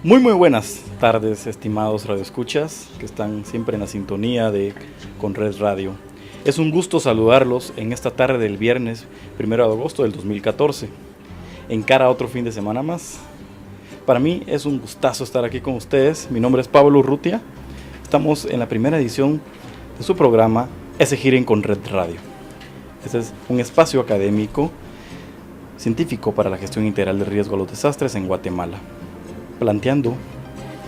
Muy buenas tardes, estimados radioescuchas que están siempre en la sintonía de Conred Radio. Es un gusto saludarlos en esta tarde del viernes 1 de agosto del 2014, en cara a otro fin de semana más. Para mí es un gustazo estar aquí con ustedes. Mi nombre es Pablo Urrutia. Estamos en la primera edición de su programa Esegir en Conred Radio. Este es un espacio académico científico para la gestión integral de riesgo a los desastres en Guatemala, planteando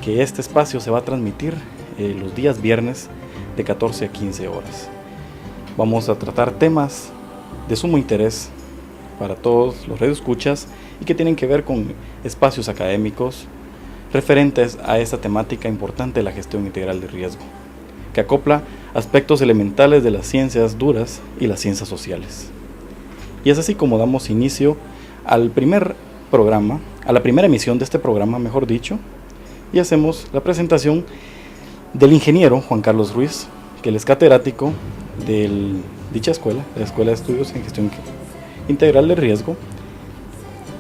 que este espacio se va a transmitir los días viernes de 14 a 15 horas. Vamos a tratar temas de sumo interés para todos los radioescuchas y que tienen que ver con espacios académicos referentes a esta temática importante de la gestión integral de riesgo, que acopla aspectos elementales de las ciencias duras y las ciencias sociales. Y es así como damos inicio al primer programa, a la primera emisión de este programa, mejor dicho, y hacemos la presentación del ingeniero Juan Carlos Ruiz, que él es catedrático de dicha escuela, la Escuela de Estudios en Gestión Integral de Riesgo.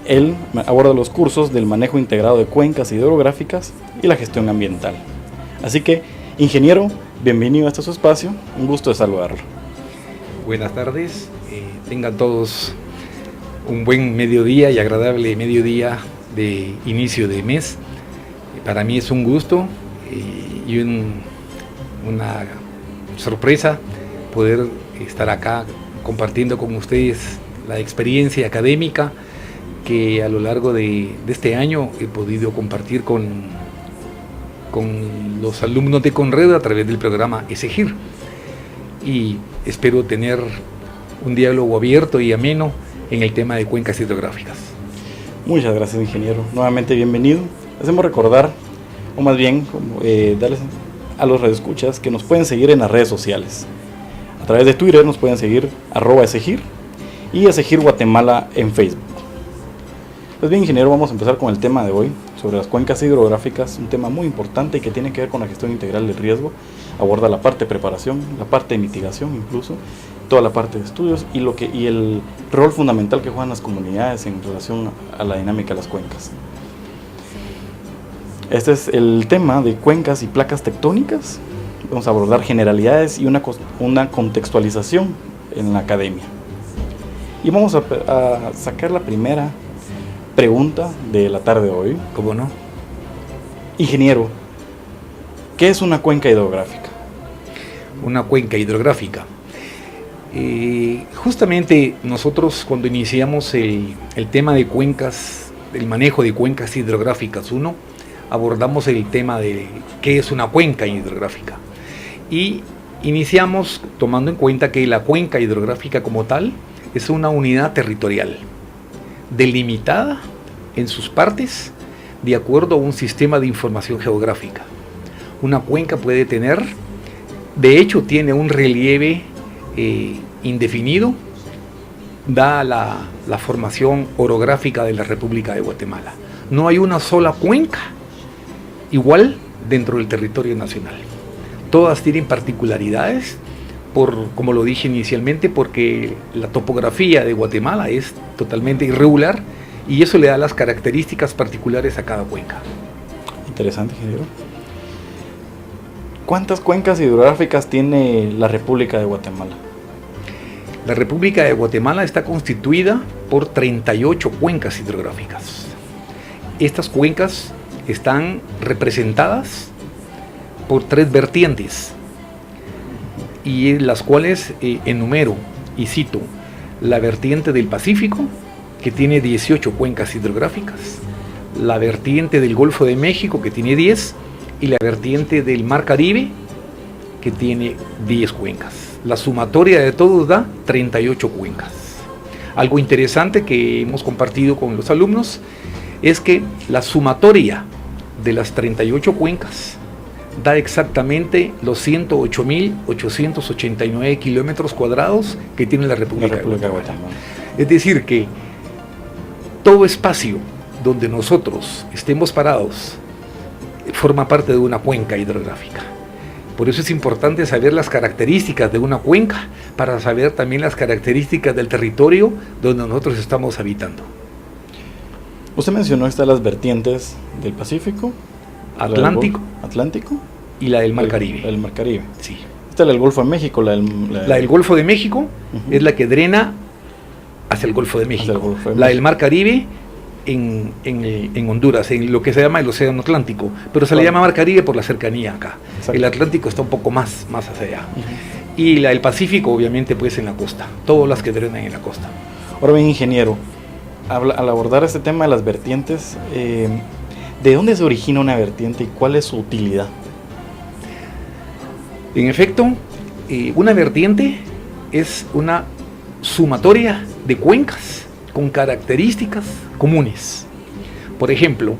Él aborda los cursos del manejo integrado de cuencas hidrográficas y la gestión ambiental. Así que, ingeniero, bienvenido a este su espacio, un gusto de saludarlo. Buenas tardes, tengan todos un buen mediodía y agradable mediodía de inicio de mes. Para mí es un gusto y una sorpresa poder estar acá compartiendo con ustedes la experiencia académica que a lo largo de este año he podido compartir con los alumnos de Conred a través del programa Esegir, y espero tener un diálogo abierto y ameno en el tema de cuencas hidrográficas. Muchas gracias, ingeniero. Nuevamente bienvenido. Hacemos recordar, o más bien darles a los radioescuchas que nos pueden seguir en las redes sociales. A través de Twitter nos pueden seguir @Esegir y Esegir Guatemala en Facebook. Pues bien, ingeniero, vamos a empezar con el tema de hoy sobre las cuencas hidrográficas, un tema muy importante y que tiene que ver con la gestión integral del riesgo. Aborda la parte de preparación, la parte de mitigación incluso, toda la parte de estudios y el rol fundamental que juegan las comunidades en relación a la dinámica de las cuencas. Este es el tema de cuencas y placas tectónicas. Vamos a abordar generalidades y una contextualización en la academia. Y vamos a sacar la primera pregunta de la tarde de hoy. ¿Cómo no? Ingeniero, ¿qué es una cuenca hidrográfica? Una cuenca hidrográfica. Justamente nosotros cuando iniciamos el tema de cuencas, el manejo de cuencas hidrográficas 1, abordamos el tema de qué es una cuenca hidrográfica. Y iniciamos tomando en cuenta que la cuenca hidrográfica como tal es una unidad territorial, delimitada en sus partes de acuerdo a un sistema de información geográfica. Una cuenca puede tener, de hecho tiene un relieve indefinido, da la formación orográfica de la República de Guatemala. No hay una sola cuenca igual dentro del territorio nacional. Todas tienen particularidades, como lo dije inicialmente, porque la topografía de Guatemala es totalmente irregular y eso le da las características particulares a cada cuenca. Interesante, ingeniero. ¿Cuántas cuencas hidrográficas tiene la República de Guatemala? La República de Guatemala está constituida por 38 cuencas hidrográficas. Estas cuencas están representadas por 3 vertientes. y las cuales enumero y cito la vertiente del Pacífico, que tiene 18 cuencas hidrográficas, la vertiente del Golfo de México, que tiene 10, y la vertiente del Mar Caribe, que tiene 10 cuencas. La sumatoria de todos da 38 cuencas. Algo interesante que hemos compartido con los alumnos es que la sumatoria de las 38 cuencas da exactamente los 108.889 kilómetros cuadrados que tiene la República de Guatemala. Es decir, que todo espacio donde nosotros estemos parados forma parte de una cuenca hidrográfica. Por eso es importante saber las características de una cuenca, para saber también las características del territorio donde nosotros estamos habitando. Usted mencionó las vertientes del Pacífico, Atlántico y la del Mar Caribe. El Mar Caribe. Sí. Esta es la del Golfo de México. La del Golfo de México es la que drena hacia el Golfo de México. La del Mar Caribe en Honduras, en lo que se llama el Océano Atlántico, pero se le llama Mar Caribe por la cercanía acá. Exacto. El Atlántico está un poco más hacia allá. Y la del Pacífico, obviamente, pues en la costa. Todas las que drenan en la costa. Ahora bien, ingeniero, al abordar este tema de las vertientes, ¿de dónde se origina una vertiente y cuál es su utilidad? En efecto, una vertiente es una sumatoria de cuencas con características comunes. Por ejemplo,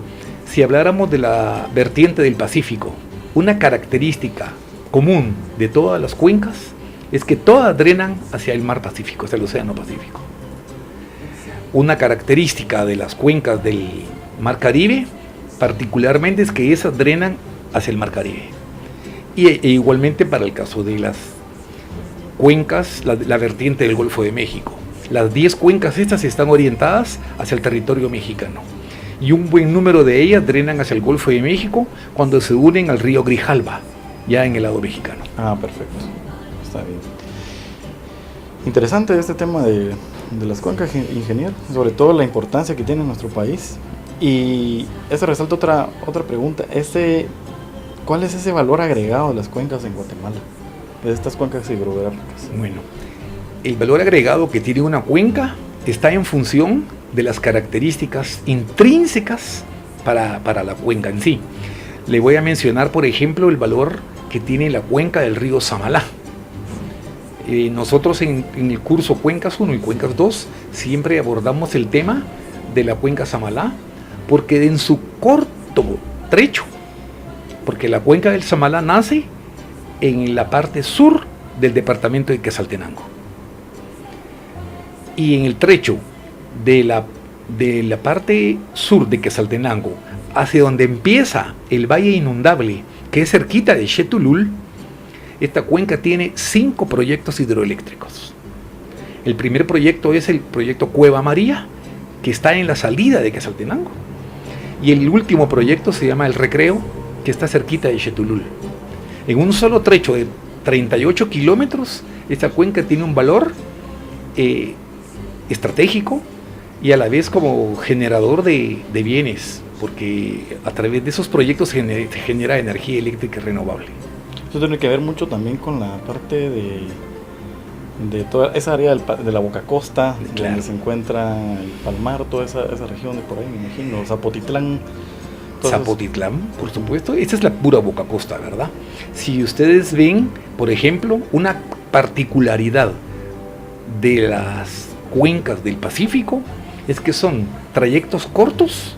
si habláramos de la vertiente del Pacífico, una característica común de todas las cuencas es que todas drenan hacia el mar Pacífico, hacia el Océano Pacífico. Una característica de las cuencas del Mar Caribe, particularmente, es que esas drenan hacia el Mar Caribe. E igualmente para el caso de las cuencas, la vertiente del Golfo de México. Las 10 cuencas estas están orientadas hacia el territorio mexicano. Y un buen número de ellas drenan hacia el Golfo de México cuando se unen al río Grijalva, ya en el lado mexicano. Ah, perfecto. Está bien. Interesante este tema de las cuencas, ingeniero, sobre todo la importancia que tiene en nuestro país. Y eso resalta otra pregunta. ¿Cuál es ese valor agregado de las cuencas en Guatemala? De estas cuencas hidrográficas. Bueno, el valor agregado que tiene una cuenca está en función de las características intrínsecas para la cuenca en sí. Le voy a mencionar, por ejemplo, el valor que tiene la cuenca del río Samalá. Nosotros en el curso Cuencas 1 y Cuencas 2 siempre abordamos el tema de la cuenca Samalá, porque en su corto trecho, porque la cuenca del Samalá nace en la parte sur del departamento de Quetzaltenango, y en el trecho de la parte sur de Quetzaltenango hacia donde empieza el valle inundable, que es cerquita de Xetulul, esta cuenca tiene 5 proyectos hidroeléctricos. El primer proyecto es el proyecto Cueva María, que está en la salida de Quetzaltenango, y el último proyecto se llama El Recreo, que está cerquita de Xetulul. En un solo trecho de 38 kilómetros, esta cuenca tiene un valor estratégico y a la vez como generador de bienes, porque a través de esos proyectos se genera energía eléctrica renovable. Eso tiene que ver mucho también con la parte de toda esa área de la Boca Costa, claro, donde se encuentra el Palmar, toda esa región de por ahí, me imagino, Zapotitlán. Zapotitlán, por supuesto, esta es la pura Boca Costa, ¿verdad? Si ustedes ven, por ejemplo, una particularidad de las cuencas del Pacífico, es que son trayectos cortos,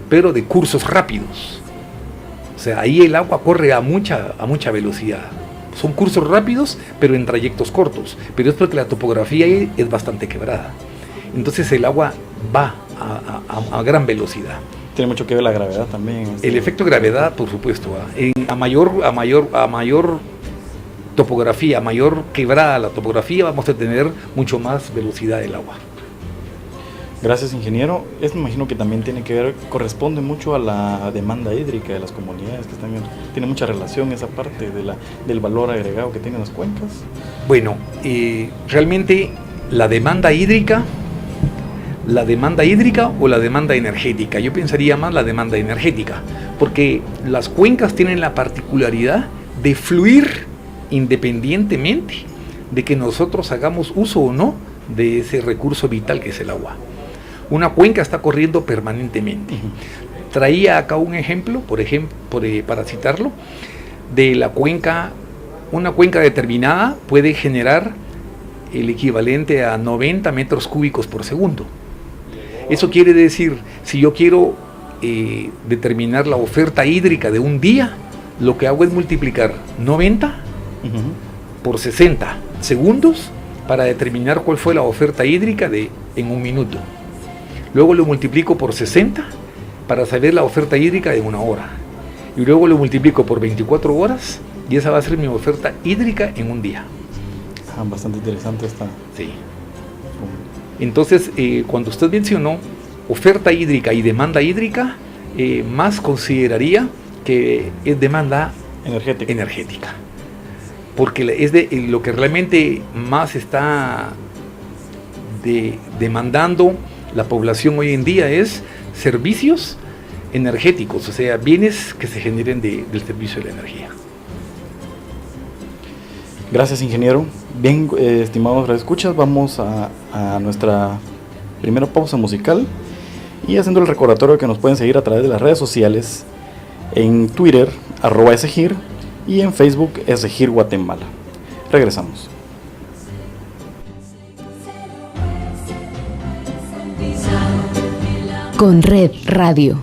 pero de cursos rápidos. O sea, ahí el agua corre a mucha velocidad. Son cursos rápidos, pero en trayectos cortos. Pero es porque la topografía ahí es bastante quebrada. Entonces el agua va a gran velocidad. Tiene mucho que ver la gravedad también. El efecto gravedad, por supuesto. A mayor topografía, a mayor quebrada la topografía, vamos a tener mucho más velocidad del agua. Gracias, ingeniero. Me imagino que también corresponde mucho a la demanda hídrica de las comunidades, que tiene mucha relación esa parte del valor agregado que tienen las cuencas. Bueno, realmente la demanda hídrica o la demanda energética, yo pensaría más la demanda energética, porque las cuencas tienen la particularidad de fluir independientemente de que nosotros hagamos uso o no de ese recurso vital que es el agua. Una cuenca está corriendo permanentemente. Traía acá un ejemplo, para citarlo, de la cuenca. Una cuenca determinada puede generar el equivalente a 90 metros cúbicos por segundo. Eso quiere decir, si yo quiero determinar la oferta hídrica de un día, lo que hago es multiplicar 90 por 60 segundos para determinar cuál fue la oferta hídrica en un minuto. Luego lo multiplico por 60 para saber la oferta hídrica en una hora. Y luego lo multiplico por 24 horas y esa va a ser mi oferta hídrica en un día. Bastante interesante esta. Sí. Entonces, cuando usted mencionó oferta hídrica y demanda hídrica, más consideraría que es demanda energética. Porque es lo que realmente más está demandando la población hoy en día es servicios energéticos, o sea, bienes que se generen del servicio de la energía. Gracias, ingeniero. Bien, estimados radioescuchas, vamos a nuestra primera pausa musical y haciendo el recordatorio que nos pueden seguir a través de las redes sociales, en Twitter, @Esegir, y en Facebook, Esegir Guatemala. Regresamos. Con Red Radio.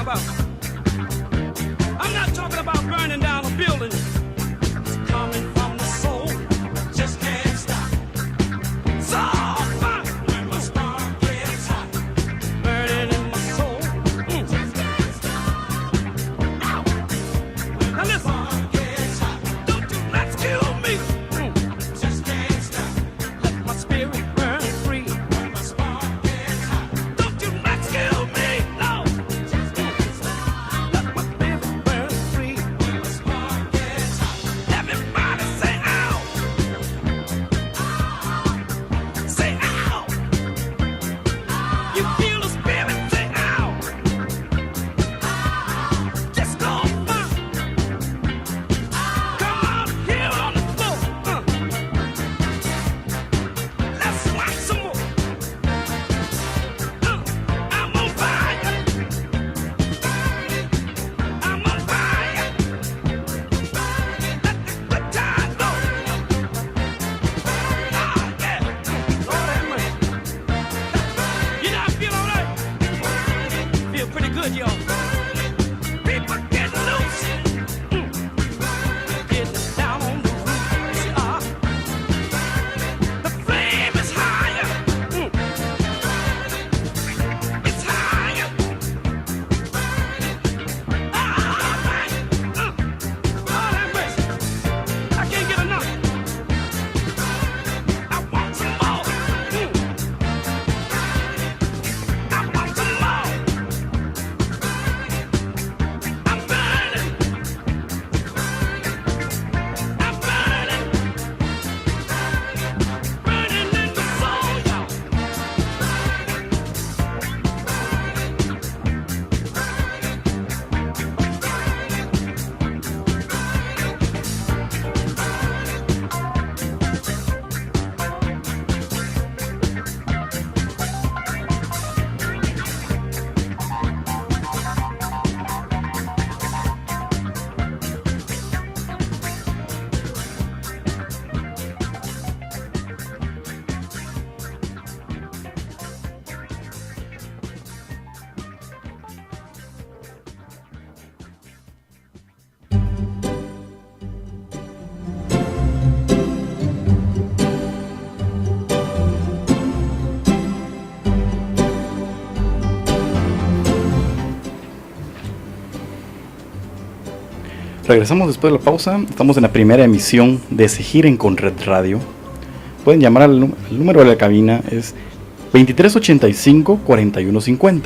about. I'm not talking about burning down a building. It's coming from the soul. Just can't stop. So fun when my spark gets hot. Burning in my soul. Just can't stop. Ow. Now listen. Don't you let's kill me. Just can't stop. Let my spirit burn free. When my spark gets hot. Don't you let's kill me. No. Just can't stop. Let my spirit burn free. When my spark gets hot. Everybody say ow. Say ow. You feel the spirit, say ow. Just go fun. Come on, here on the floor. Let's rock some more. I'm on fire. I'm on fire. Let the good times go. Ah, yeah. Lord have mercy. You know, I feel all right. Feel pretty good, y'all. People get loose. Getting down on the roof. The flame is higher. It's higher. Right. Lord have mercy. I can't get enough. I want some more. I want some more. I'm burning. I'm burning. Burning in the soul, y'all. Regresamos después de la pausa. Estamos en la primera emisión de Se Giren con Red Radio. Pueden llamar al el número de la cabina, es 2385-4150.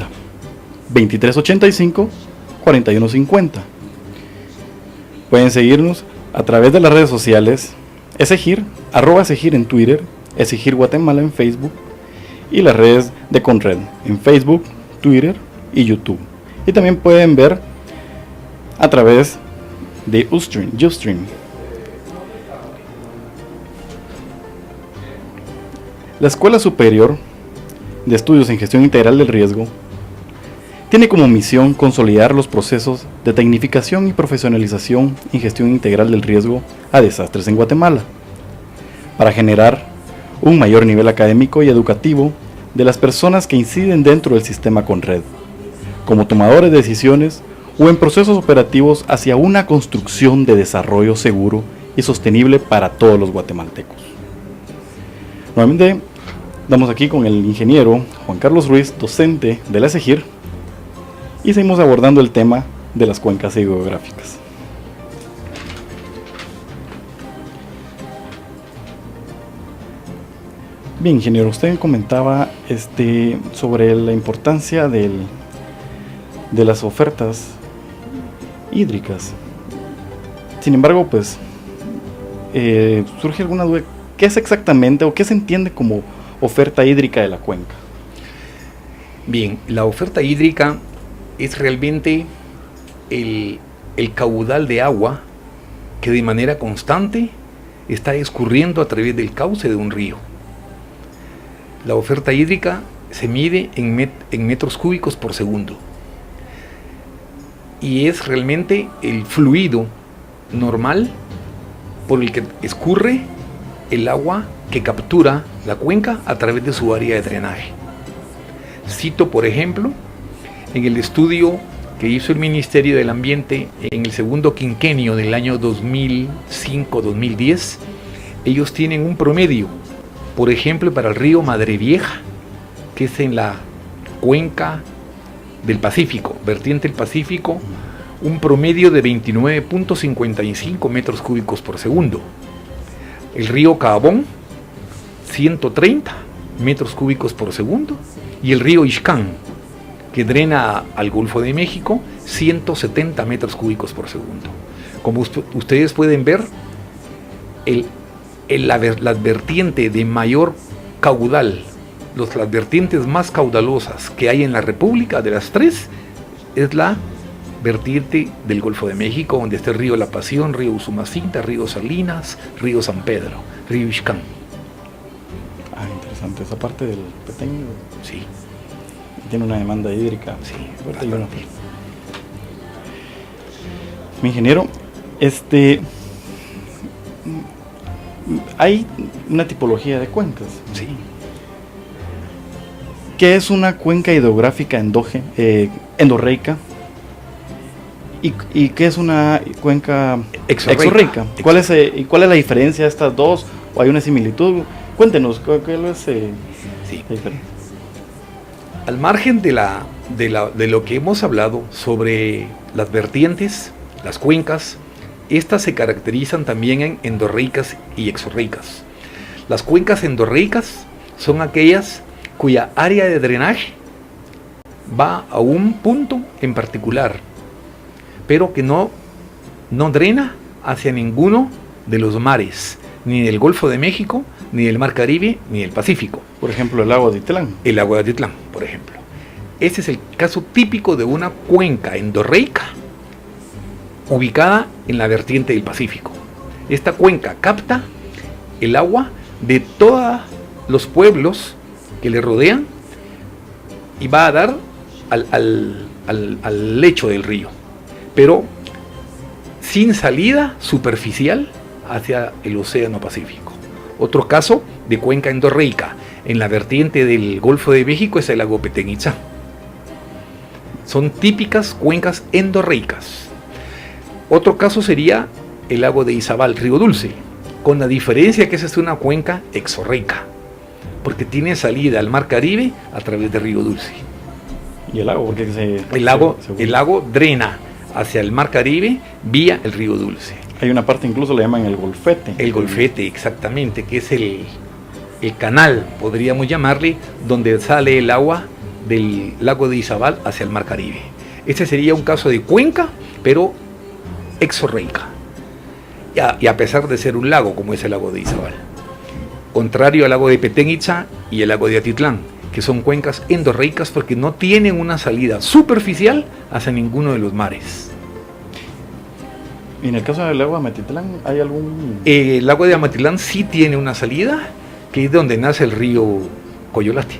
2385-4150. Pueden seguirnos a través de las redes sociales, @Segir en Twitter, @Segir Guatemala en Facebook y las redes de Conred en Facebook, Twitter y YouTube. Y también pueden ver a través de Ustream. La Escuela Superior de Estudios en Gestión Integral del Riesgo tiene como misión consolidar los procesos de tecnificación y profesionalización en gestión integral del riesgo a desastres en Guatemala, para generar un mayor nivel académico y educativo de las personas que inciden dentro del sistema Conred, como tomadores de decisiones o en procesos operativos hacia una construcción de desarrollo seguro y sostenible para todos los guatemaltecos. Nuevamente, estamos aquí con el ingeniero Juan Carlos Ruiz, docente de la Segir, y seguimos abordando el tema de las cuencas hidrográficas. Bien, ingeniero, usted comentaba sobre la importancia de las ofertas hídricas. Sin embargo, pues surge alguna duda. ¿Qué es exactamente o qué se entiende como oferta hídrica de la cuenca? Bien, la oferta hídrica es realmente el caudal de agua que de manera constante está escurriendo a través del cauce de un río. La oferta hídrica se mide en metros cúbicos por segundo y es realmente el fluido normal por el que escurre el agua que captura la cuenca a través de su área de drenaje. Cito, por ejemplo, en el estudio que hizo el Ministerio del Ambiente en el segundo quinquenio del año 2005-2010, ellos tienen un promedio, por ejemplo, para el río Madre Vieja, que es en la cuenca del Pacífico, vertiente del Pacífico, un promedio de 29.55 metros cúbicos por segundo. El río Cabón, 130 metros cúbicos por segundo. Y el río Ixcán, que drena al Golfo de México, 170 metros cúbicos por segundo. Como ustedes pueden ver, la vertiente de mayor caudal, las vertientes más caudalosas que hay en la República, de las tres, es la vertiente del Golfo de México, donde está el río La Pasión, río Usumacinta, río Salinas, río San Pedro, río Ixcán. Ah, interesante. Esa parte del Petén Sí, tiene una demanda hídrica. sí, fuerte y una- bastante. Mi ingeniero, hay una tipología de cuencas. Sí. ¿Qué es una cuenca hidrográfica endorreica? ¿Y qué es una cuenca exorreica? ¿Cuál es la diferencia de estas dos? ¿O hay una similitud? Cuéntenos, ¿cuál es Sí. la diferencia? Al margen de lo que hemos hablado sobre las vertientes, las cuencas, estas se caracterizan también en endorreicas y exorreicas. Las cuencas endorreicas son aquellas cuya área de drenaje va a un punto en particular, pero que no drena hacia ninguno de los mares, ni del Golfo de México, ni del Mar Caribe, ni del Pacífico. Por ejemplo, el lago de Ititlán. El lago de Atitlán, por ejemplo. Este es el caso típico de una cuenca endorreica ubicada en la vertiente del Pacífico. Esta cuenca capta el agua de todos los pueblos que le rodean y va a dar al lecho del río, pero sin salida superficial hacia el Océano Pacífico. Otro caso de cuenca endorreica en la vertiente del Golfo de México es el lago Petén Itzá. Son típicas cuencas endorreicas. Otro caso sería el lago de Izabal, Río Dulce, con la diferencia que esa es una cuenca exorreica, porque tiene salida al Mar Caribe a través de Río Dulce. Y el lago, porque El lago drena hacia el Mar Caribe vía el Río Dulce. hay una parte, incluso le llaman el golfete. El golfete, exactamente, que es el canal, podríamos llamarle, donde sale el agua del lago de Izabal hacia el Mar Caribe. Este sería un caso de cuenca, pero exorreica. Y a pesar de ser un lago, como es el lago de Izabal. Contrario al lago de Petén Itzá y el lago de Atitlán, que son cuencas endorreicas porque no tienen una salida superficial hacia ninguno de los mares. Y en el caso del lago de Amatitlán, ¿hay algún...? El lago de Amatitlán sí tiene una salida, que es de donde nace el río Coyolate.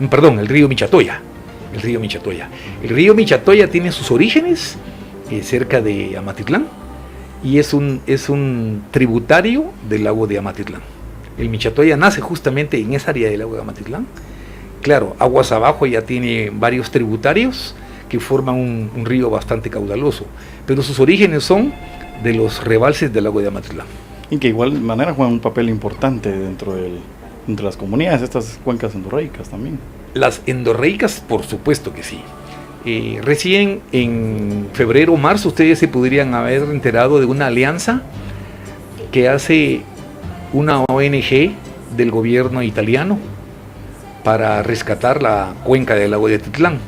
Perdón, el río Michatoya. El río Michatoya. El río Michatoya tiene sus orígenes cerca de Amatitlán y es un tributario del lago de Amatitlán. El Michatoya nace justamente en esa área del lago de Amatitlán. Claro, aguas abajo ya tiene varios tributarios que forman un río bastante caudaloso, pero sus orígenes son de los rebalses del lago de Amatitlán. Y que de igual manera juegan un papel importante dentro de las comunidades, estas cuencas endorreicas también. Las endorreicas, por supuesto que sí. Recién en febrero o marzo ustedes se podrían haber enterado de una alianza que hace una ONG del gobierno italiano para rescatar la cuenca del lago de Atitlán,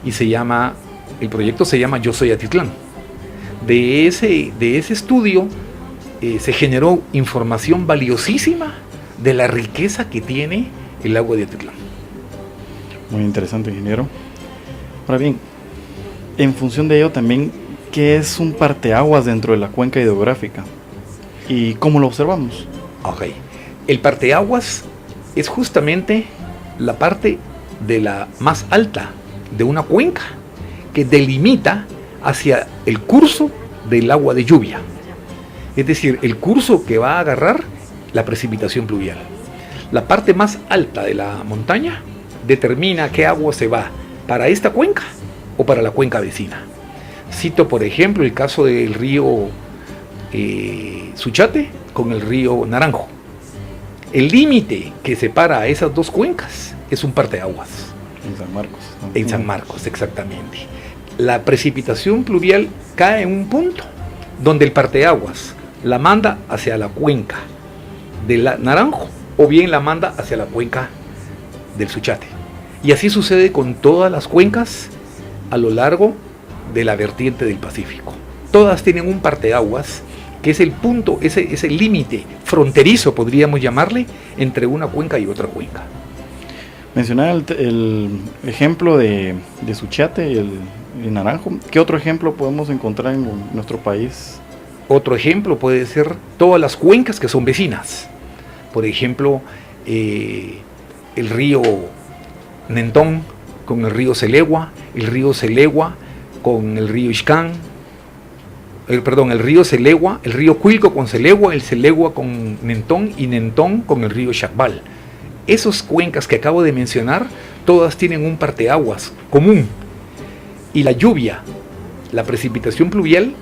y el proyecto se llama Yo Soy Atitlán. De ese estudio se generó información valiosísima de la riqueza que tiene el lago de Atitlán. Muy interesante, ingeniero. Ahora bien, en función de ello también, ¿qué es un parteaguas dentro de la cuenca hidrográfica? ¿Y cómo lo observamos? Ok. El parteaguas es justamente la parte de la más alta de una cuenca que delimita hacia el curso del agua de lluvia. Es decir, el curso que va a agarrar la precipitación pluvial. La parte más alta de la montaña determina qué agua se va para esta cuenca o para la cuenca vecina. Cito, por ejemplo, el caso del río Suchate con el río Naranjo. El límite que separa a esas dos cuencas es un parteaguas. En San Marcos, ¿no? En San Marcos, exactamente. La precipitación pluvial cae en un punto donde el parteaguas la manda hacia la cuenca del Naranjo o bien la manda hacia la cuenca del Suchate. Y así sucede con todas las cuencas a lo largo de la vertiente del Pacífico. Todas tienen un parteaguas que es el punto, ese límite fronterizo, podríamos llamarle, entre una cuenca y otra cuenca. Mencionaba el ejemplo de Suchate y el Naranjo. ¿Qué otro ejemplo podemos encontrar en nuestro país? Otro ejemplo puede ser todas las cuencas que son vecinas. Por ejemplo, el río Nentón con el río Selegua con el río Ixcán, el río Selegua, el río Cuilco con Selegua, el Selegua con Nentón y Nentón con el río Xacbal. Esas cuencas que acabo de mencionar, todas tienen un parteaguas común. Y la lluvia, la precipitación pluvial,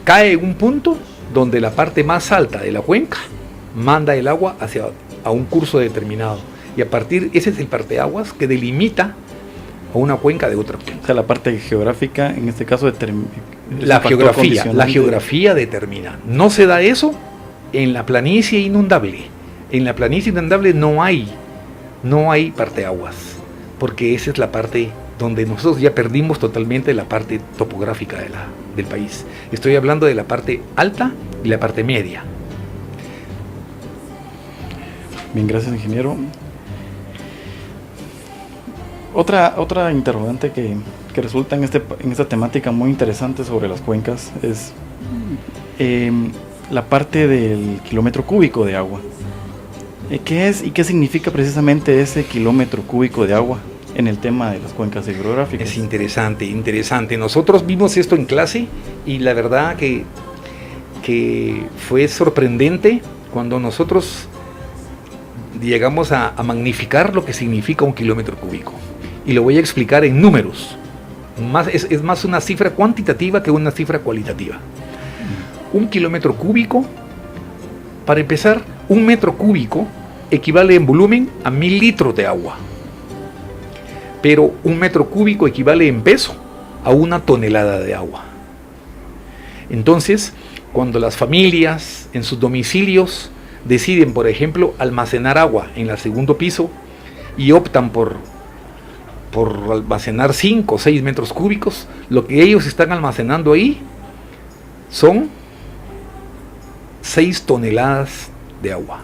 cae en un punto donde la parte más alta de la cuenca manda el agua a un curso determinado. Y a partir, ese es el parteaguas que delimita a una cuenca de otra cuenca. O sea, la parte geográfica, en este caso, la geografía determina. No se da eso en la planicie inundable. En la planicie inundable no hay parteaguas, porque esa es la parte donde nosotros ya perdimos totalmente la parte topográfica del país. Estoy hablando de la parte alta y la parte media. Bien, gracias, ingeniero. Otra interrogante que resulta en esta temática muy interesante sobre las cuencas es la parte del kilómetro cúbico de agua. ¿Qué es y qué significa precisamente ese kilómetro cúbico de agua en el tema de las cuencas hidrográficas? Es interesante. Nosotros vimos esto en clase y la verdad que fue sorprendente cuando nosotros llegamos a magnificar lo que significa un kilómetro cúbico. Y lo voy a explicar en números. Es más una cifra cuantitativa que una cifra cualitativa. Un kilómetro cúbico, para empezar, un metro cúbico equivale en volumen a 1000 litros de agua. Pero un metro cúbico equivale en peso a 1 tonelada de agua. Entonces, cuando las familias en sus domicilios deciden, por ejemplo, almacenar agua en el segundo piso y optan por almacenar 5 o 6 metros cúbicos, lo que ellos están almacenando ahí son 6 toneladas de agua.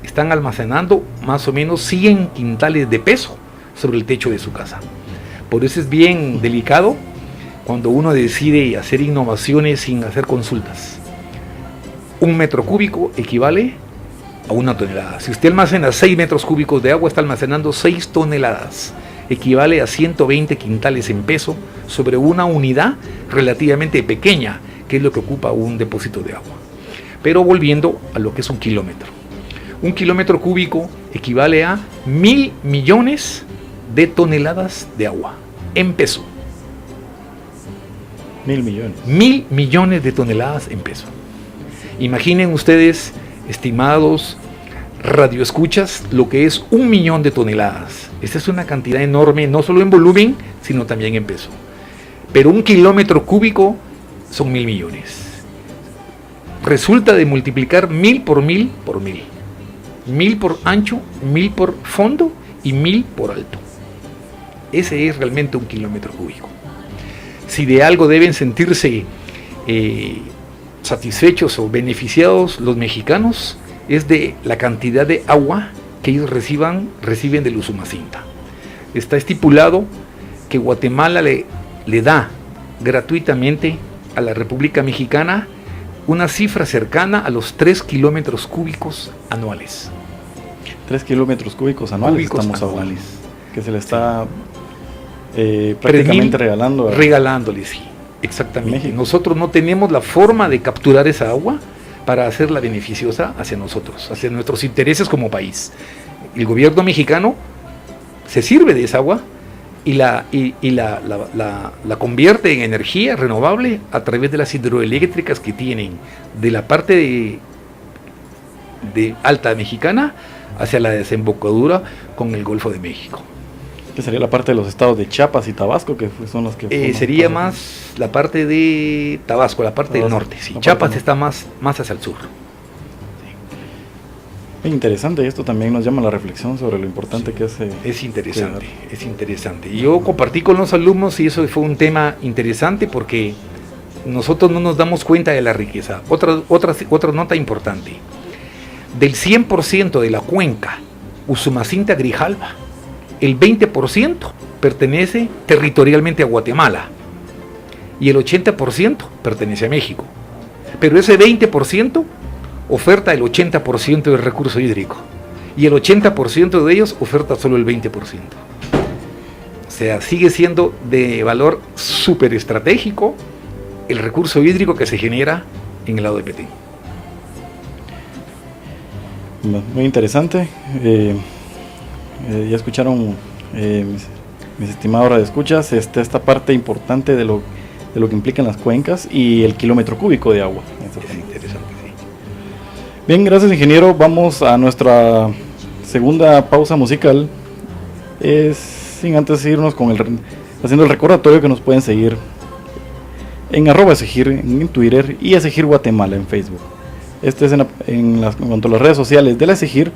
Están almacenando más o menos 100 quintales de peso sobre el techo de su casa. Por eso es bien delicado cuando uno decide hacer innovaciones sin hacer consultas. Un metro cúbico equivale a 1 tonelada. Si usted almacena 6 metros cúbicos de agua, está almacenando 6 toneladas. Equivale a 120 quintales en peso sobre una unidad relativamente pequeña, que es lo que ocupa un depósito de agua. Pero volviendo a lo que es un kilómetro. Un kilómetro cúbico equivale a 1000 millones de toneladas de agua en peso. 1000 millones. 1000 millones de toneladas en peso. Imaginen ustedes, estimados radioescuchas, lo que es 1 millón de toneladas. Esta es una cantidad enorme, no solo en volumen, sino también en peso. Pero un kilómetro cúbico son 1000 millones. Resulta de multiplicar 1000 por 1000 por 1000. 1000 por ancho, 1000 por fondo y 1000 por alto. Ese es realmente un kilómetro cúbico. Si de algo deben sentirse satisfechos o beneficiados los mexicanos, es de la cantidad de agua que ellos reciben del Usumacinta. Está estipulado que Guatemala le da gratuitamente a la República Mexicana una cifra cercana a los 3 kilómetros cúbicos anuales. 3 kilómetros cúbicos anuales estamos hablando. Que se le está Sí. prácticamente regalando. Regalándole, sí, exactamente. México. Nosotros no tenemos la forma de capturar esa agua para hacerla beneficiosa hacia nosotros, hacia nuestros intereses como país. El gobierno mexicano se sirve de esa agua la convierte en energía renovable a través de las hidroeléctricas que tienen de la parte de Alta Mexicana hacia la desembocadura con el Golfo de México. Que sería la parte de los estados de Chiapas y Tabasco, que son los que... sería más la parte de Tabasco, la parte del norte. Sí. Chiapas está más hacia el sur. Es interesante, y esto también nos llama a la reflexión sobre lo importante que es... Es interesante. Yo compartí con los alumnos y eso fue un tema interesante porque nosotros no nos damos cuenta de la riqueza. Otra nota importante. Del 100% de la cuenca Usumacinta-Grijalva, el 20% pertenece territorialmente a Guatemala y el 80% pertenece a México. Pero ese 20% oferta el 80% del recurso hídrico y el 80% de ellos oferta solo el 20%. O sea, sigue siendo de valor súper estratégico el recurso hídrico que se genera en el lado de Petén. Muy interesante. Ya escucharon, mis estimados radioescuchas, esta parte importante de lo que implican las cuencas y el kilómetro cúbico de agua. Es interesante, sí. Bien, gracias, ingeniero. Vamos a nuestra segunda pausa musical. Sin antes irnos haciendo el recordatorio que nos pueden seguir en @Esegir en Twitter y Esegir Guatemala en Facebook. Este es en cuanto a las redes sociales de la Esegir.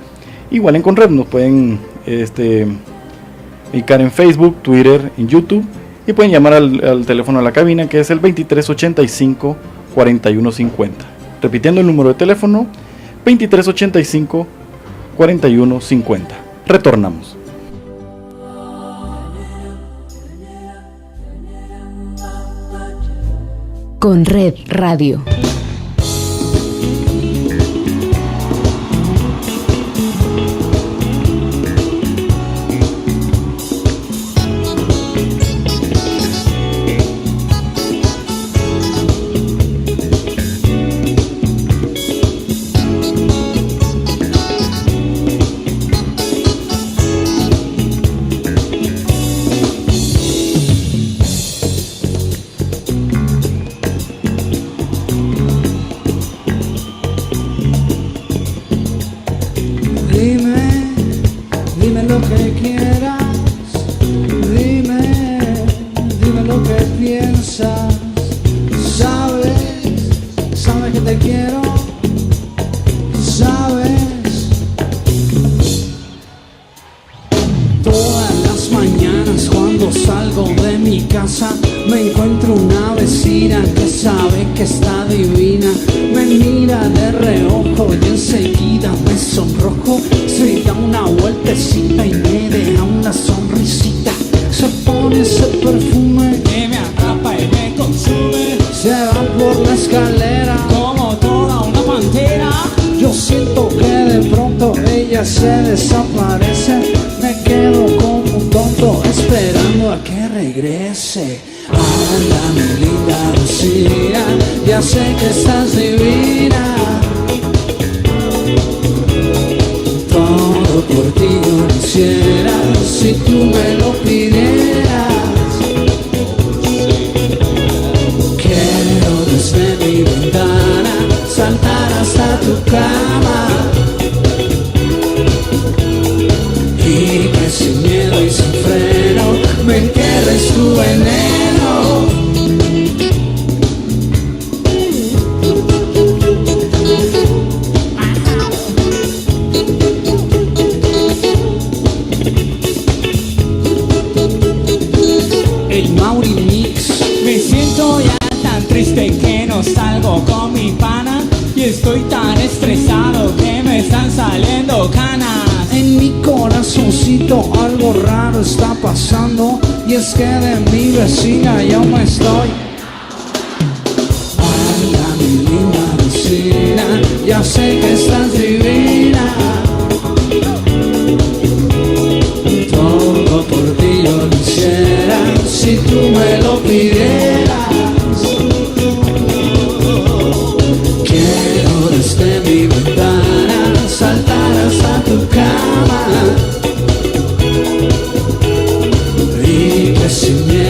Igual en Conred nos pueden ubicar en Facebook, Twitter, en YouTube, y pueden llamar al teléfono de la cabina, que es el 2385 4150. Repitiendo el número de teléfono, 2385 4150. Retornamos. Conred Radio. Dime lo que quieras, dime lo que piensas. Sabes que te quiero, sabes. Todas las mañanas cuando salgo de mi casa me encuentro una vecina que sabe que está divina. Me mira de reojo y enseguida me sonrojo. Se da una vueltecita y me deja una sonrisita. Se pone ese perfume que me atrapa y me consume. Se va por la escalera como toda una pantera. Yo siento que de pronto ella se desaparece. Me quedo como un tonto esperando a que regrese. Anda, mi linda Lucía, ya sé que estás divina. Todo por ti yo lo hiciera, si tú me lo pidieras. Quiero desde mi ventana saltar hasta tu cama y que sin miedo y sin freno me entierres tu veneno. El Mauri Mix. Me siento ya tan triste que no salgo con mi pana y estoy tan estresado que me están saliendo canas. En mi corazoncito algo raro está pasando y es que de mi vecina yo me estoy. Anda, mi linda vecina, ya sé que estás divina. Todo por ti yo lo hiciera, si tú me lo pidieras. Quiero desde mi ventana saltar hasta tu cama y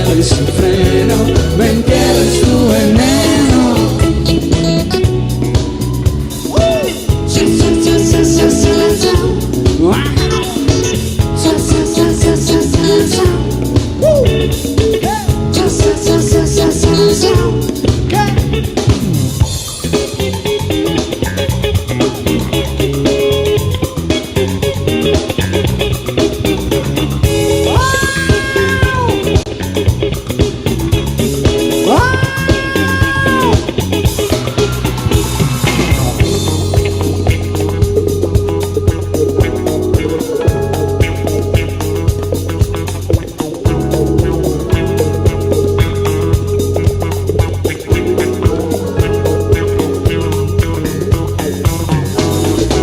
miedo y sin freno, me entierres tu veneno.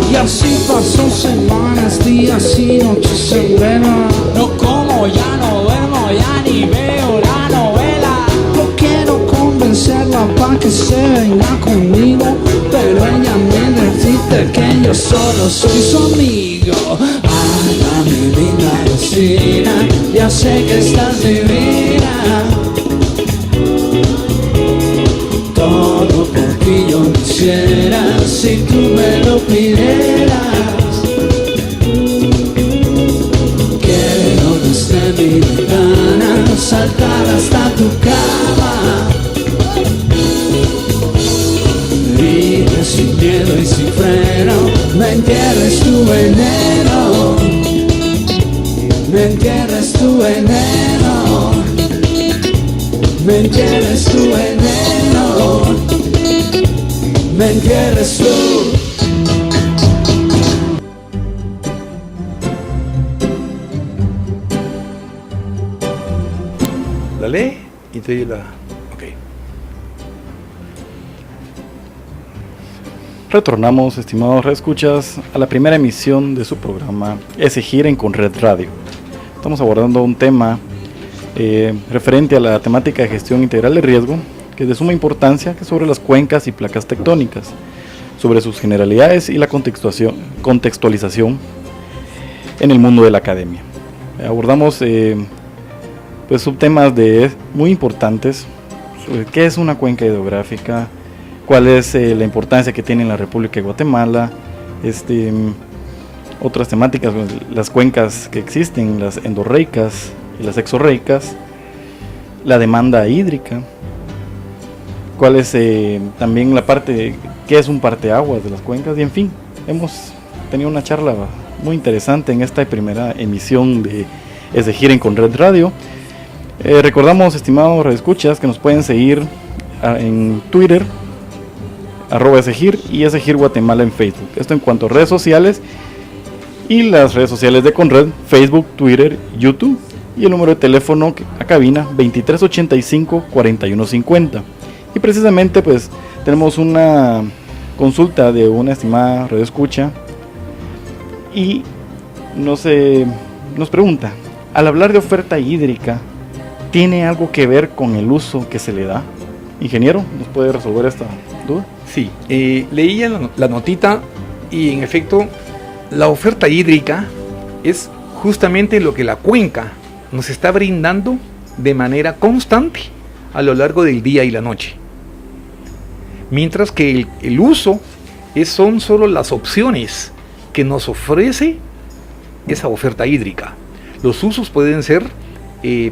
Y así pasan semanas, días y noches en vena. No como, ya no duermo, ya ni veo la novela. No quiero convencerla pa' que se venga conmigo, pero ella me dice que yo solo soy su amigo. Ay, mi linda vecina, ya sé que estás divina. Todo por ti yo quisiera, si tú me lo pidieras. Quiero desde mi ventana saltar hasta tu cama y que sin miedo y sin freno me entierres tu veneno. Me entierres tu veneno. Me entierres tu veneno. Me entierres tú. La lee y te la... Ok. Retornamos, estimados reescuchas, a la primera emisión de su programa Ese Giren con Red Radio. Estamos abordando un tema referente a la temática de gestión integral de riesgo, que es de suma importancia, que es sobre las cuencas y placas tectónicas, sobre sus generalidades y la contextualización en el mundo de la academia. Abordamos pues subtemas muy importantes sobre qué es una cuenca hidrográfica, cuál es la importancia que tiene en la República de Guatemala, otras temáticas, las cuencas que existen, las endorreicas y las exorreicas, la demanda hídrica, cuál es también la parte, qué es un parteaguas de las cuencas, y en fin, hemos tenido una charla muy interesante en esta primera emisión de Ese Giren con Red Radio. Recordamos, estimados radioescuchas, que nos pueden seguir en Twitter, @esegir, y Esegir Guatemala en Facebook. Esto en cuanto a redes sociales, y las redes sociales de Conred, Facebook, Twitter, YouTube, y el número de teléfono a cabina 2385-4150. Y precisamente pues tenemos una consulta de una estimada radioescucha y nos pregunta: al hablar de oferta hídrica, ¿tiene algo que ver con el uso que se le da? Ingeniero, ¿nos puede resolver esta duda? Sí, leía la notita y en efecto la oferta hídrica es justamente lo que la cuenca nos está brindando de manera constante a lo largo del día y la noche. Mientras que el uso son solo las opciones que nos ofrece esa oferta hídrica. Los usos pueden ser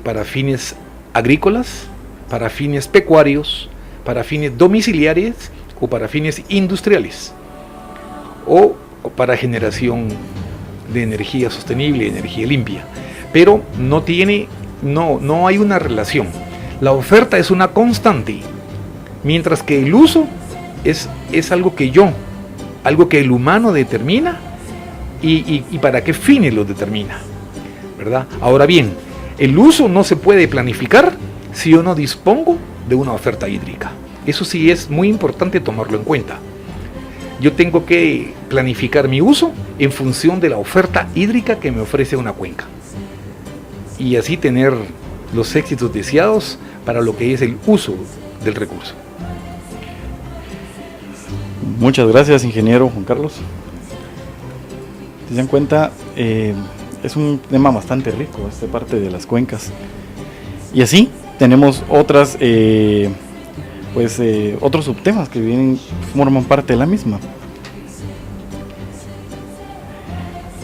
para fines agrícolas, para fines pecuarios, para fines domiciliares o para fines industriales, o para generación de energía sostenible, energía limpia. Pero no hay una relación. La oferta es una constante, mientras que el uso es algo que el humano determina y para qué fines lo determina, ¿verdad? Ahora bien, el uso no se puede planificar si yo no dispongo de una oferta hídrica. Eso sí es muy importante tomarlo en cuenta. Yo tengo que planificar mi uso en función de la oferta hídrica que me ofrece una cuenca, y así tener los éxitos deseados para lo que es el uso del recurso. Muchas gracias, ingeniero Juan Carlos. Si se dan cuenta, es un tema bastante rico, esta parte de las cuencas. Y así, tenemos otras, otros subtemas que forman parte de la misma.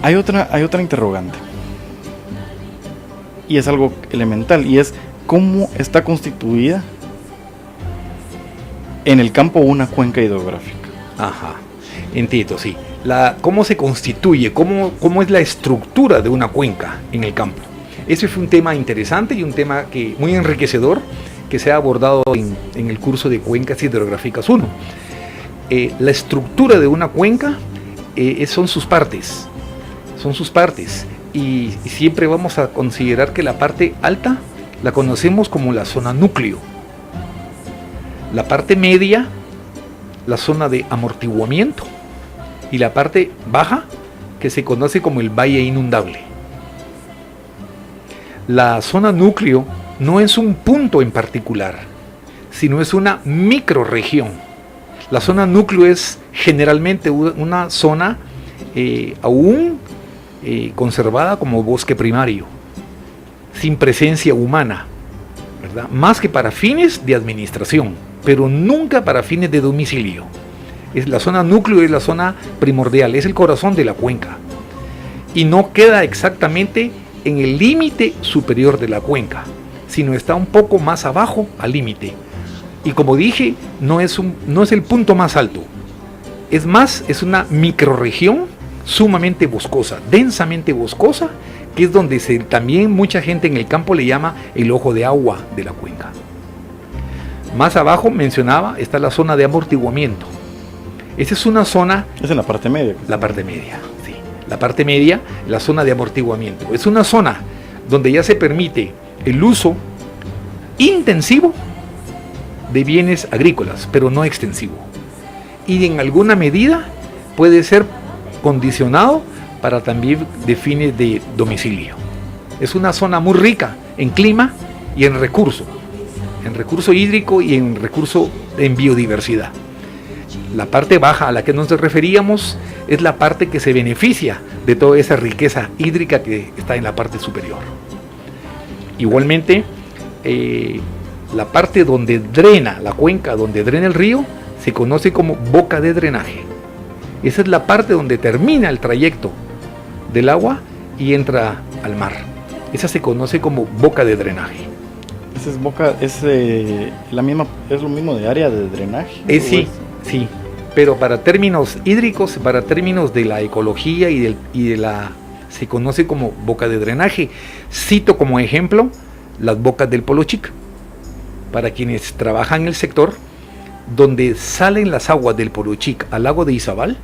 Hay otra interrogante, y es algo elemental, y es cómo está constituida en el campo una cuenca hidrográfica. Ajá, entiendo, sí. ¿Cómo se constituye? ¿Cómo es la estructura de una cuenca en el campo? Ese fue un tema interesante y un tema muy enriquecedor que se ha abordado en el curso de Cuencas Hidrográficas 1. La estructura de una cuenca son sus partes. Y siempre vamos a considerar que la parte alta la conocemos como la zona núcleo. La parte media, la zona de amortiguamiento. Y la parte baja, que se conoce como el valle inundable. La zona núcleo no es un punto en particular, sino es una microrregión. La zona núcleo es generalmente una zona aún conservada como bosque primario, sin presencia humana, ¿verdad? Más que para fines de administración, pero nunca para fines de domicilio. La zona núcleo es la zona primordial, es el corazón de la cuenca, y no queda exactamente en el límite superior de la cuenca, sino está un poco más abajo al límite. Y como dije, no es el punto más alto, es una microrregión sumamente boscosa, densamente boscosa, que es donde también mucha gente en el campo le llama el ojo de agua de la cuenca. Más abajo mencionaba está la zona de amortiguamiento. Esa es una zona... Es en la parte media. La parte media, sí. La parte media, la zona de amortiguamiento. Es una zona donde ya se permite el uso intensivo de bienes agrícolas, pero no extensivo. Y en alguna medida puede ser condicionado para también de fines de domicilio. Es una zona muy rica en clima y en recurso hídrico y en biodiversidad. La parte baja a la que nos referíamos es la parte que se beneficia de toda esa riqueza hídrica que está en la parte superior. Igualmente, la parte donde drena la cuenca, donde drena el río, se conoce como boca de drenaje. Esa es la parte donde termina el trayecto del agua y entra al mar. Esa se conoce como boca de drenaje. Esa es boca, es lo mismo de área de drenaje. Sí, pero para términos hídricos, para términos de la ecología se conoce como boca de drenaje. Cito como ejemplo las bocas del Polochic. Para quienes trabajan en el sector, donde salen las aguas del Polochic al lago de Izabal,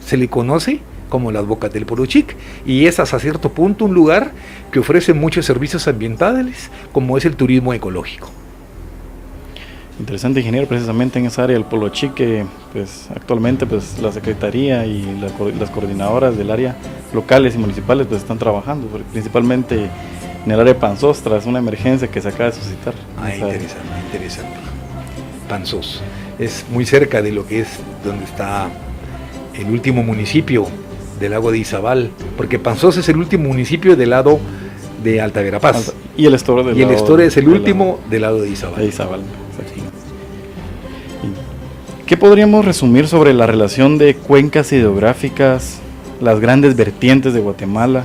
se le conoce como las bocas del Polochic, y es hasta cierto punto un lugar que ofrece muchos servicios ambientales, como es el turismo ecológico. Interesante, ingeniero. Precisamente en esa área del Polochic, que pues actualmente pues la Secretaría y las coordinadoras del área locales y municipales pues están trabajando, principalmente en el área de Panzós, tras una emergencia que se acaba de suscitar. Interesante. Panzós es muy cerca de lo que es donde está el último municipio del lago de Izabal, porque Panzós es el último municipio del lado de Alta Verapaz. Y el Estore es el último del lado de Izabal. Sí. ¿Qué podríamos resumir sobre la relación de cuencas hidrográficas, las grandes vertientes de Guatemala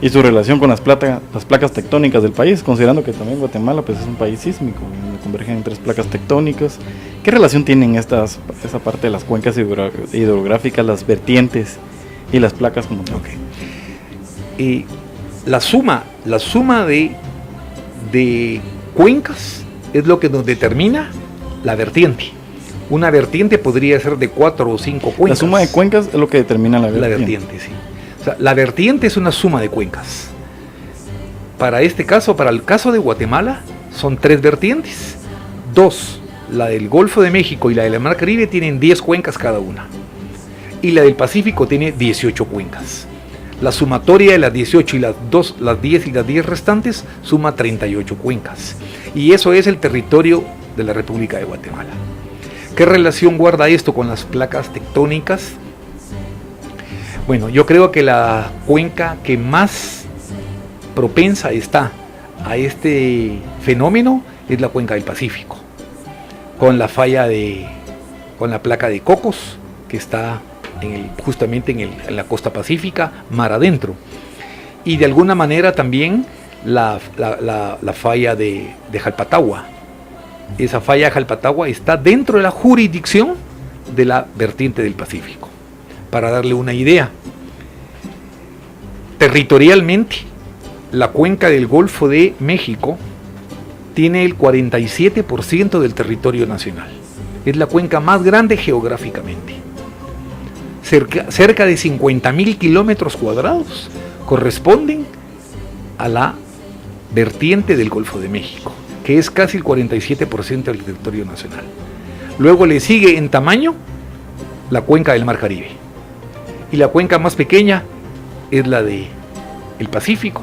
y su relación con las placas tectónicas del país, considerando que también Guatemala pues, es un país sísmico, donde convergen 3 placas tectónicas? ¿Qué relación tienen esa parte de las cuencas hidrográficas, las vertientes y las placas como tal? Okay. La suma de cuencas es lo que nos determina la vertiente. Una vertiente podría ser de 4 o 5 cuencas. La suma de cuencas es lo que determina la vertiente. La vertiente, sí. O sea, la vertiente es una suma de cuencas. Para el caso de Guatemala, son 3 vertientes. 2, la del Golfo de México y la de la Mar Caribe, tienen 10 cuencas cada una. Y la del Pacífico tiene 18 cuencas. La sumatoria de las 18 y las 10 y las 10 restantes suma 38 cuencas. Y eso es el territorio de la República de Guatemala. ¿Qué relación guarda esto con las placas tectónicas? Bueno, yo creo que la cuenca que más propensa está a este fenómeno es la cuenca del Pacífico, con la placa de Cocos, que está justamente en la costa pacífica, mar adentro. Y de alguna manera también la falla de Jalpatagua. Esa falla de Jalpatagua está dentro de la jurisdicción de la vertiente del Pacífico. Para darle una idea, territorialmente, la cuenca del Golfo de México tiene el 47% del territorio nacional. Es la cuenca más grande geográficamente. Cerca de 50.000 kilómetros cuadrados corresponden a la vertiente del Golfo de México, que es casi el 47% del territorio nacional. Luego le sigue en tamaño la cuenca del Mar Caribe. Y la cuenca más pequeña es la del Pacífico,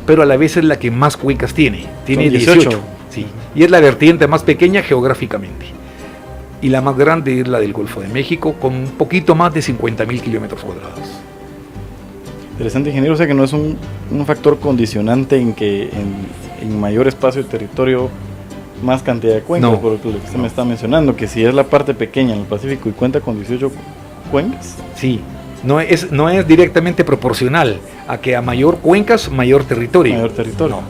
pero a la vez es la que más cuencas tiene. Tiene 18. Sí, y es la vertiente más pequeña geográficamente. Y la más grande es la del Golfo de México, con un poquito más de 50.000 kilómetros cuadrados. Interesante, ingeniero, o sea que no es un factor condicionante en que en mayor espacio de territorio más cantidad de cuencas, No, por lo que usted me está mencionando, que si es la parte pequeña en el Pacífico y cuenta con 18 cuencas. Sí, no es directamente proporcional a que a mayor cuencas, mayor territorio. Mayor territorio.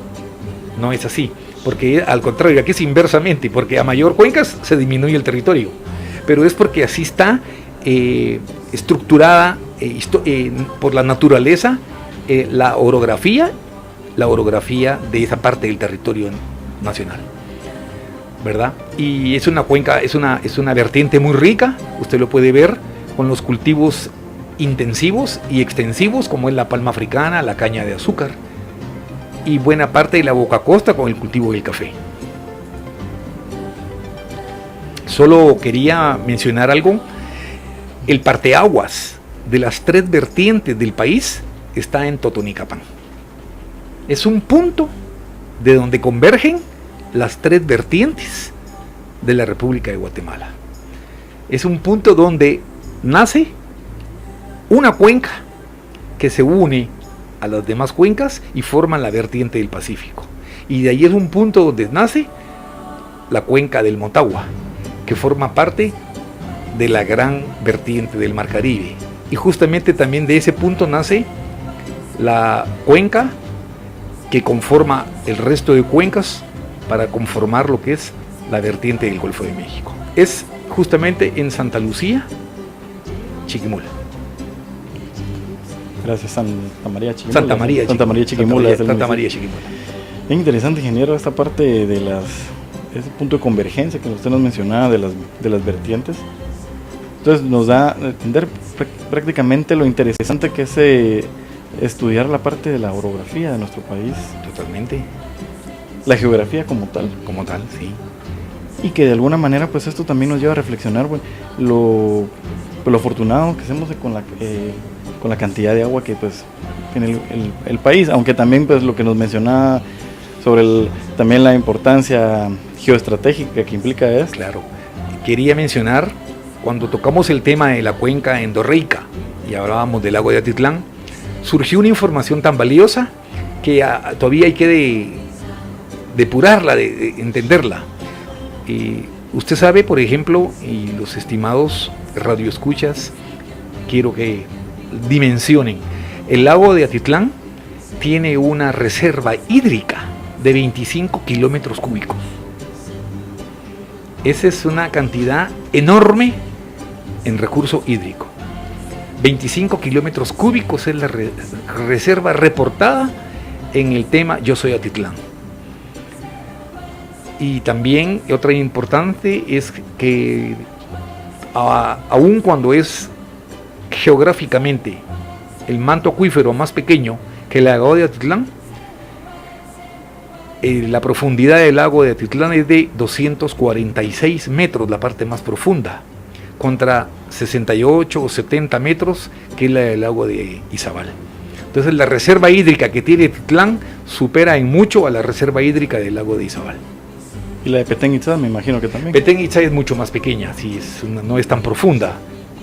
No es así, porque al contrario, aquí es inversamente, porque a mayor cuencas se disminuye el territorio, pero es porque así está estructurada por la naturaleza la orografía de esa parte del territorio nacional, ¿verdad? Y es una cuenca, es una vertiente muy rica, usted lo puede ver con los cultivos intensivos y extensivos, como es la palma africana, la caña de azúcar, y buena parte de la boca costa con el cultivo del café. Solo quería mencionar algo. El parteaguas de las 3 vertientes del país está en Totonicapán. Es un punto de donde convergen las 3 vertientes de la República de Guatemala. Es un punto donde nace una cuenca que se une a las demás cuencas y forman la vertiente del Pacífico. Y de ahí es un punto donde nace la cuenca del Motagua, que forma parte de la gran vertiente del Mar Caribe. Y justamente también de ese punto nace la cuenca que conforma el resto de cuencas para conformar lo que es la vertiente del Golfo de México. Es justamente en Santa Lucía, Chiquimula. Gracias, Santa María Chiquimula. Santa María Chiquimula. Santa María Chiquimula. Es interesante, ingeniero, esta parte de ese punto de convergencia que usted nos mencionaba de las vertientes. Entonces nos da a entender prácticamente lo interesante que es estudiar la parte de la orografía de nuestro país. Totalmente. La geografía como tal. Como tal, sí. Y que de alguna manera pues esto también nos lleva a reflexionar, bueno, lo afortunado que somos con la cantidad de agua que pues tiene el país, aunque también pues lo que nos mencionaba sobre también la importancia geoestratégica que implica esto. Claro. Quería mencionar, cuando tocamos el tema de la cuenca endorreica y hablábamos del lago de Atitlán, surgió una información tan valiosa que todavía hay que depurarla, de entenderla. Usted sabe, por ejemplo, y los estimados radioescuchas, quiero que dimensionen, el lago de Atitlán tiene una reserva hídrica de 25 kilómetros cúbicos. Esa es una cantidad enorme en recurso hídrico. 25 kilómetros cúbicos es la reserva reportada en el tema Yo Soy Atitlán. Y también otra importante es que aun cuando es geográficamente el manto acuífero más pequeño que el lago de Atitlán, la profundidad del lago de Atitlán es de 246 metros, la parte más profunda, contra 68 o 70 metros que es la del lago de Izabal. Entonces la reserva hídrica que tiene Atitlán supera en mucho a la reserva hídrica del lago de Izabal. Y la de Petén Itzá me imagino que también. Petén Itzá es mucho más pequeña, sí, no es tan profunda.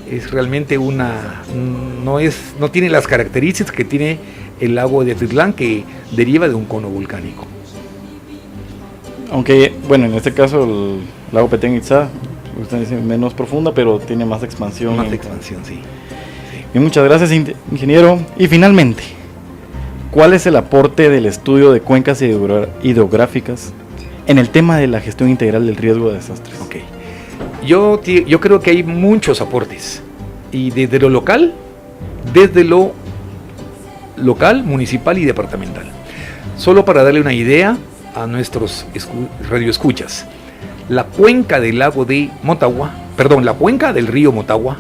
Es realmente no tiene las características que tiene el lago de Atitlán, que deriva de un cono volcánico. Aunque, bueno, en este caso el lago Petén Itzá, usted dice menos profunda, pero tiene más expansión. Más expansión, sí. Y muchas gracias, ingeniero. Y finalmente, ¿cuál es el aporte del estudio de cuencas hidrográficas en el tema de la gestión integral del riesgo de desastres? Ok. Yo creo que hay muchos aportes. Y desde lo local, municipal y departamental. Solo para darle una idea a nuestros radioescuchas, la cuenca del lago de Motagua, la cuenca del río Motagua,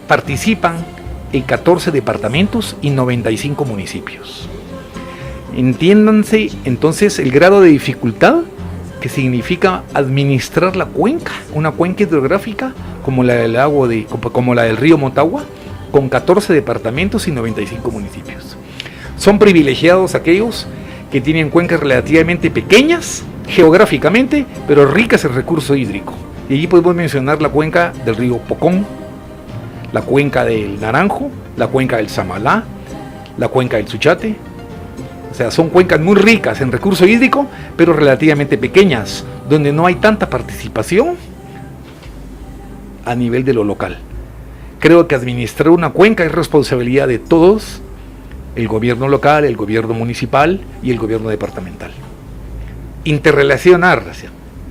participan en 14 departamentos y 95 municipios. Entiéndanse entonces el grado de dificultad que significa administrar la cuenca, una cuenca hidrográfica como la del río Motagua, con 14 departamentos y 95 municipios. Son privilegiados aquellos que tienen cuencas relativamente pequeñas geográficamente, pero ricas en recurso hídrico. Y allí podemos mencionar la cuenca del río Pocón, la cuenca del Naranjo, la cuenca del Samalá, la cuenca del Suchate. O sea, son cuencas muy ricas en recurso hídrico, pero relativamente pequeñas, donde no hay tanta participación a nivel de lo local. Creo que administrar una cuenca es responsabilidad de todos, el gobierno local, el gobierno municipal y el gobierno departamental. Interrelacionar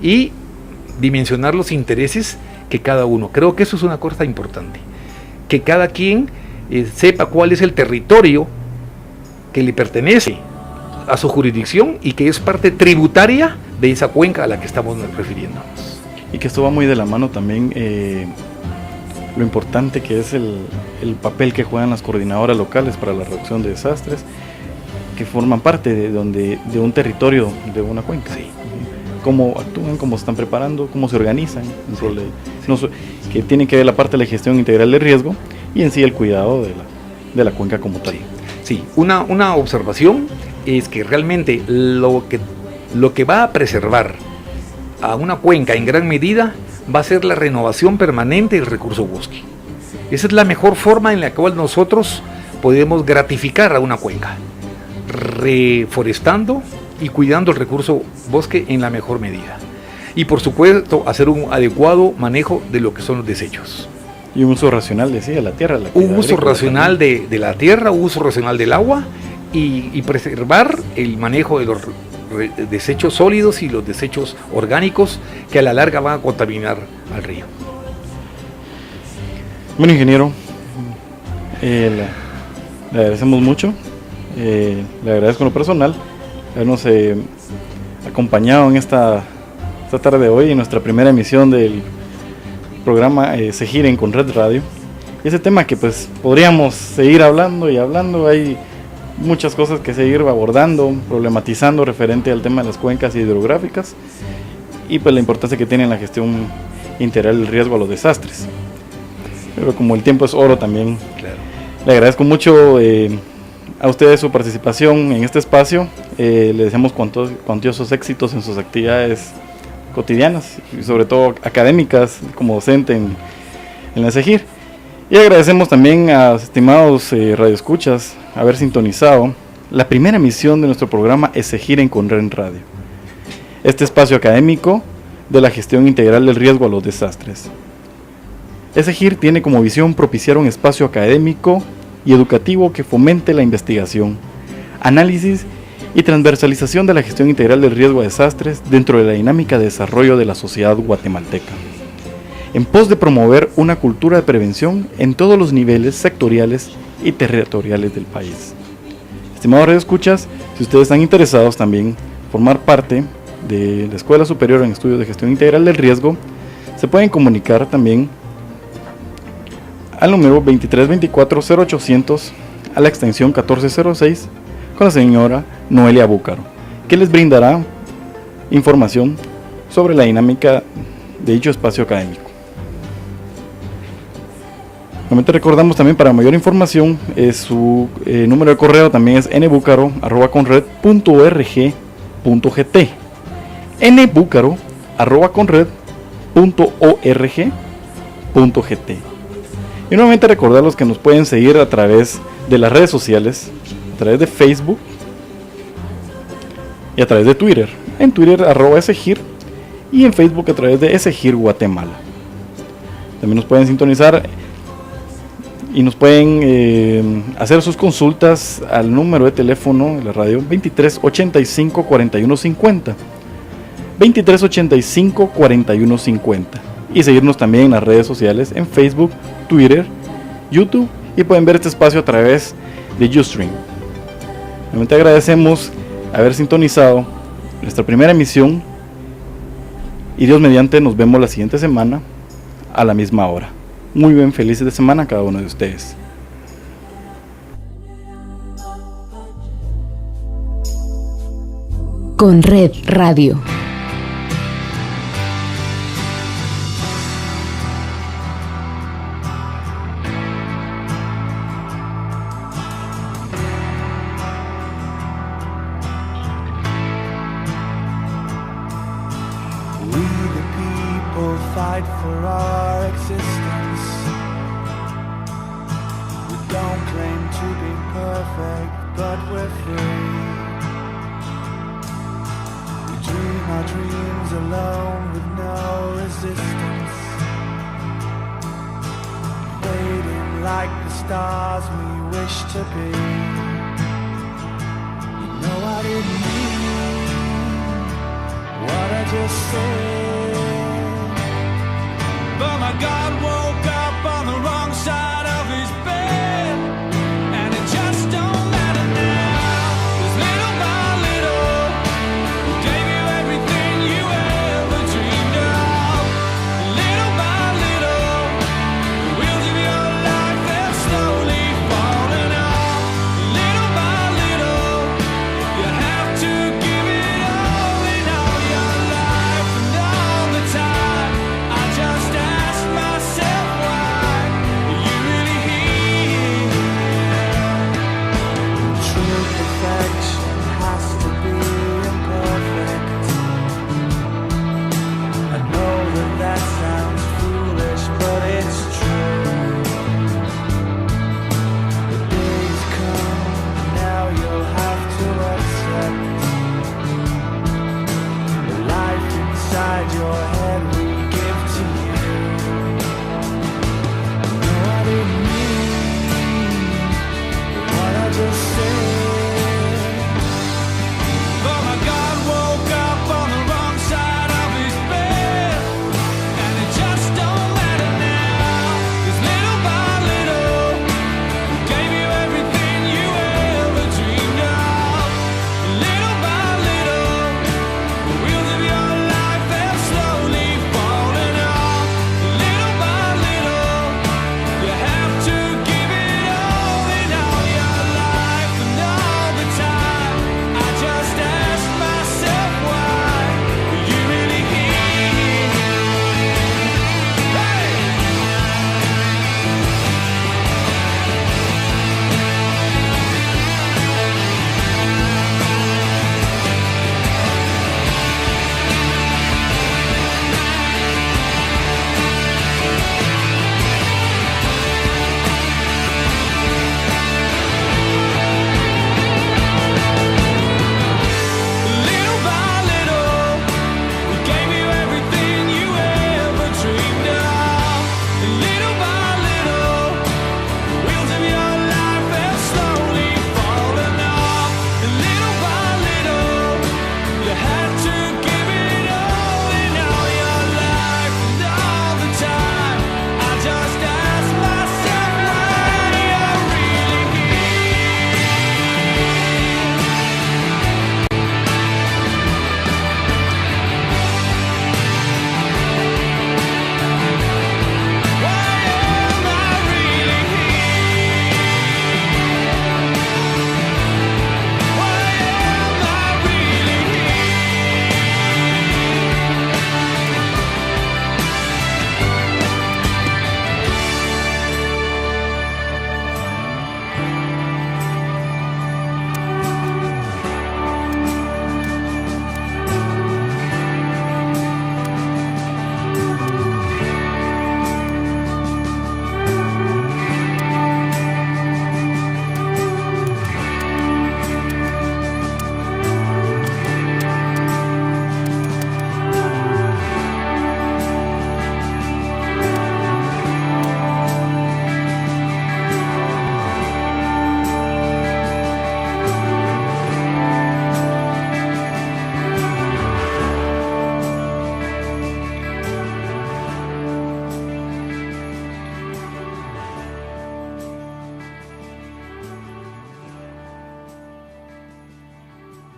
y dimensionar los intereses que cada uno. Creo que eso es una cosa importante. Que cada quien sepa cuál es el territorio que le pertenece a su jurisdicción y que es parte tributaria de esa cuenca a la que estamos refiriéndonos. Y que esto va muy de la mano también lo importante que es el papel que juegan las coordinadoras locales para la reducción de desastres, que forman parte de un territorio, de una cuenca. Sí. Cómo actúan, cómo se están preparando, cómo se organizan, que tienen que ver la parte de la gestión integral de riesgo y en sí el cuidado de la cuenca como tal. Sí. Una observación es que realmente lo que va a preservar a una cuenca en gran medida va a ser la renovación permanente del recurso bosque. Esa es la mejor forma en la cual nosotros podemos gratificar a una cuenca, reforestando y cuidando el recurso bosque en la mejor medida. Y por supuesto, hacer un adecuado manejo de lo que son los desechos. Y un uso racional, decía, de la tierra. Un uso racional de la tierra, un uso racional del agua y preservar el manejo de los desechos sólidos y los desechos orgánicos que a la larga van a contaminar al río. Bueno, ingeniero, le agradecemos mucho, le agradezco en lo personal habernos acompañado en esta tarde de hoy en nuestra primera emisión del programa Se Giren con Red Radio. Y ese tema que pues podríamos seguir hablando y hablando, hay muchas cosas que seguir abordando, problematizando referente al tema de las cuencas hidrográficas y pues la importancia que tiene en la gestión integral del riesgo a los desastres. Pero como el tiempo es oro también, claro, le agradezco mucho a ustedes su participación en este espacio. Le deseamos cuantiosos éxitos en sus actividades cotidianas y sobre todo académicas como docente en la SEGIR. Y agradecemos también a los estimados radioescuchas haber sintonizado la primera emisión de nuestro programa SEGIR en Conred Radio, este espacio académico de la gestión integral del riesgo a los desastres. SEGIR tiene como visión propiciar un espacio académico y educativo que fomente la investigación, análisis y transversalización de la gestión integral del riesgo a desastres dentro de la dinámica de desarrollo de la sociedad guatemalteca, en pos de promover una cultura de prevención en todos los niveles sectoriales y territoriales del país. Estimados radioescuchas, si ustedes están interesados también formar parte de la Escuela Superior en Estudios de Gestión Integral del Riesgo, se pueden comunicar también al número 2324-0800 a la extensión 1406 con la señora Noelia Búcaro, que les brindará información sobre la dinámica de dicho espacio académico. Nuevamente recordamos también, para mayor información, su número de correo también es nbucaro@conred.org.gt, nbucaro@conred.org.gt. Y nuevamente recordarlos que nos pueden seguir a través de las redes sociales, a través de Facebook y a través de Twitter. en Twitter @Esegir y en Facebook a través de Esegir Guatemala. También nos pueden sintonizar y nos pueden hacer sus consultas al número de teléfono de la radio 2385 4150, 2385 4150, y seguirnos también en las redes sociales en Facebook, Twitter, YouTube, y pueden ver este espacio a través de Ustream. Realmente agradecemos haber sintonizado nuestra primera emisión y Dios mediante nos vemos la siguiente semana a la misma hora. Muy bien, felices de semana a cada uno de ustedes. Con Red Radio. We the people fight for our existence. We don't claim to be perfect, but we're free. We dream our dreams alone with no resistance. Fading like the stars we wish to be. You know I didn't mean what I just said, but my God.